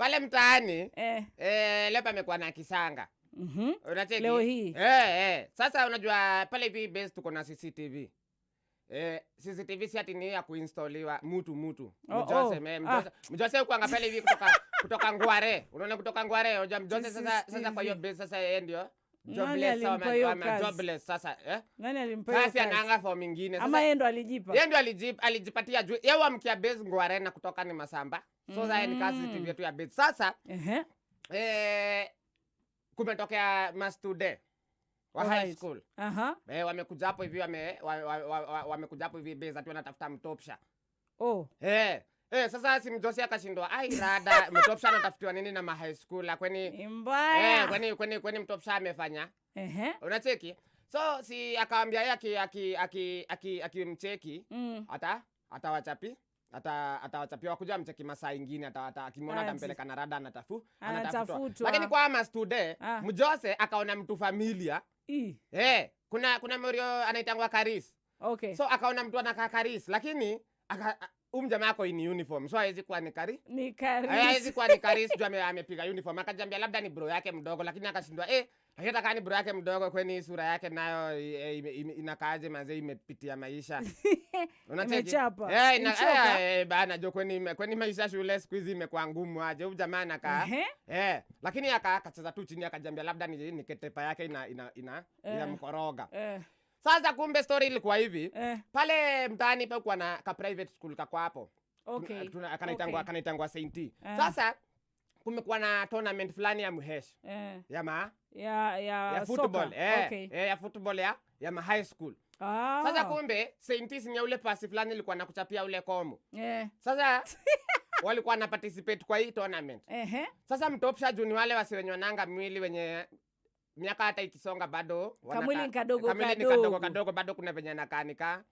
pale mtaani leo pamekuwa na kisanga. Unacheki? Leo hii. Sasa unajua pale hivi base tuko na CCTV. CCTV si ati ni ya kuinstaliwa mtu. Mjose huko angapele hivi kutoka Ngware. Unaona kutoka Ngware, unajua Mjose sasa kwa hiyo base sasa yeye ndio jobless sasa Nani alimpa? Sasa anaanga for mingine sasa. Ama yeye ndo alijipa. Yeye ndo alijipatia juu. Yeye amkia base Ngware na kutoka ni Masamba. So sasa ni kazi CCTV yetu ya base. Sasa kumetokea mastude wa high school. Wamekuja hapo hivi wamekuja hapo hivi base ati wanatafuta mtopsha. Sasa si Mjose akashindwa ai rada mtopsha anatafutiwa nini na high school kweni mbaya. Kweni mtopsha amefanya. Unacheki? So si akaambia yeye akimcheki atawachapi atawachapia wakuja mcheki masaa ingine akimwona atampeleka na rada anatafutwa. Lakini kwa mastude Mjose akaona mtu familia. Kuna Morio anaitangwa Karis. So akaona mtu anakaa Karis lakini jamaa yako in uniform. So hawezi kuwa ni Karis. Hawezi kuwa ni Karis juu amepiga uniform. Akajambia labda ni bro yake mdogo lakini akashindwa lakini kama ni bro yake mdogo kweni sura yake nayo inakaaje manze imepitia maisha. Unacheki? Bana jo kweni maisha shule siku hizi imekuwa ngumu aje. Huyu jamaa anakaa. Lakini akacheza tu chini akajambia labda ni ketepa yake ina mkoroga. Sasa kumbe story ilikuwa hivi. Pale mtaani pa kwa na ka private school kako hapo. Kanaitangwa Saint. Sasa kumekuwa na tournament fulani ya Muhesh. Ya football. Ya football ya high school. Sasa kumbe Saint ni ule pasi fulani ilikuwa nakuchapia ule komo. Sasa walikuwa na participate kwa hii tournament. Sasa mtopsha juni wale wasiwenye wananga mwili wenye miaka hata ikisonga bado kamwili kadogo bado kuna venye nakanika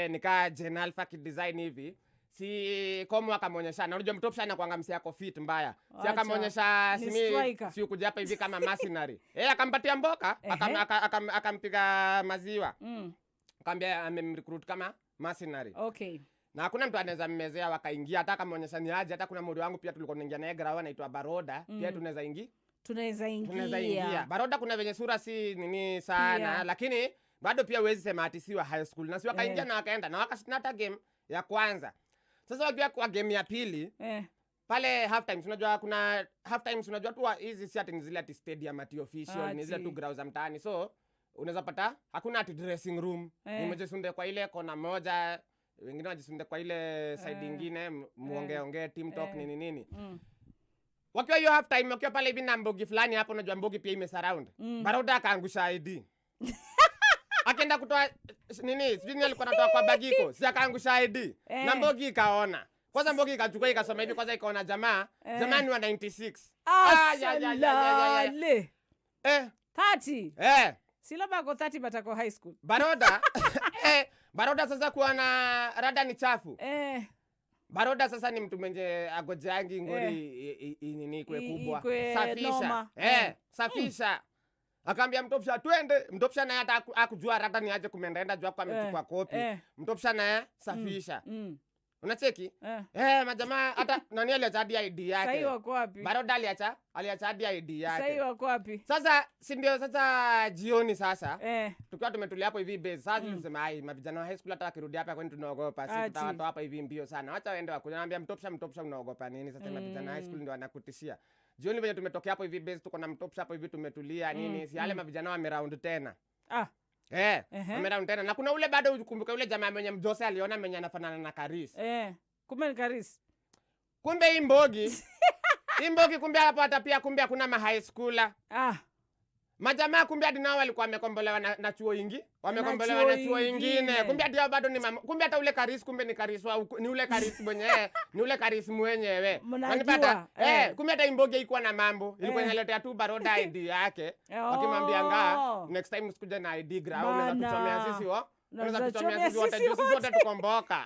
nika Gen Alpha kidesign hivi si komo akamonyesha na unajua mtopsha anakuanga msi yako fit mbaya si akamonyesha si ukuja hapa hivi kama mercenary akampatia mboka akampiga maziwa akamwambia amemrecruit kama mercenary. Na hakuna mtu anaweza mmezea wakaingia hata kamaonyesha ni aje. Hata kuna mmoja wangu pia tulikuwa tunaingia naye grawa anaitwa Baroda pia tunaweza ingia. Baroda kuna venye sura si nini sana lakini bado pia huwezi sema ati si wa high school. Na si wakaingia na wakaenda na wakashinda game ya kwanza. Sasa wakiwa kwa game ya pili pale half time unajua kuna half time unajua tu hizi si ati ni zile ati stadium ati official ni zile tu ground za mtaani. So unaweza pata hakuna ati dressing room. Nimejisunde kwa ile kona moja wengine wajisunde kwa ile side nyingine muongee team talk nini. Wakiwa hiyo half time wakiwa pale hivi na mbogi fulani hapo unajua mbogi pia imesurround. Baroda akaangusha ID. Akaenda kutoa nini? Sijui alikuwa anatoa kwa bagiko. Si akaangusha ID. Na mbogi ikaona. Kwanza mbogi ikachukua ikasoma hivi kwanza ikaona jamaa ni wa 96. Ya 30. Si labda ako 30 batako high school. Baroda sasa kuwa na rada ni chafu. Baroda sasa ni mtu mwenye agojeangi ngori nini kwe kubwa. Safisha. Safisha. Akaambia mtopsha twende. Mtopsha naye hata akujua rada ni aje kumendaenda juu kwa amechukua kopi. Mtopsha naye safisha. Unacheki? Majamaa hata nani aliacha hadi ID yake. Sasa wako wapi? Baroda aliacha hadi ID yake. Sasa wako wapi? Sasa si ndio sasa jioni sasa. Tukiwa tumetulia hapo hivi base. Sasa tulisema ai mavijana wa high school hata wakirudi hapa kwani tunaogopa. Si tutawatoa hapa hivi mbio sana. Acha waende wakuja. Naambia mtopsha unaogopa nini? Sasa mavijana high school ndio wanakutishia. Jioni venye tumetokea hapo hivi base tuko na mtopsha hapo hivi tumetulia nini. Si yale mavijana wameround tena. Wameround tena. Na kuna ule bado ukumbuka ule jamaa mwenye Mjose aliona mwenye anafanana na Karis. Kumbe ni Karis. Kumbe hii mbogi kumbe hapo hata pia kumbe hakuna ma high schooler. Majamaa kumbe hadi nao walikuwa wamekombolewa na chuo ingi. Wamekombolewa na chuo ingine. Kumbe hadi hao bado ni kumbe hata ule Karis kumbe ni Karis ni ule Karis mwenyewe. Ni ule Karis mwenyewe. Unanipata? Kumbe hata imboge ilikuwa na mambo. Ilikuwa inaletea tu Baroda ID yake. Wakimwambia next time usikuje na ID ground unaweza tuchomea sisi Unaweza tuchomea sisi wote tukomboka.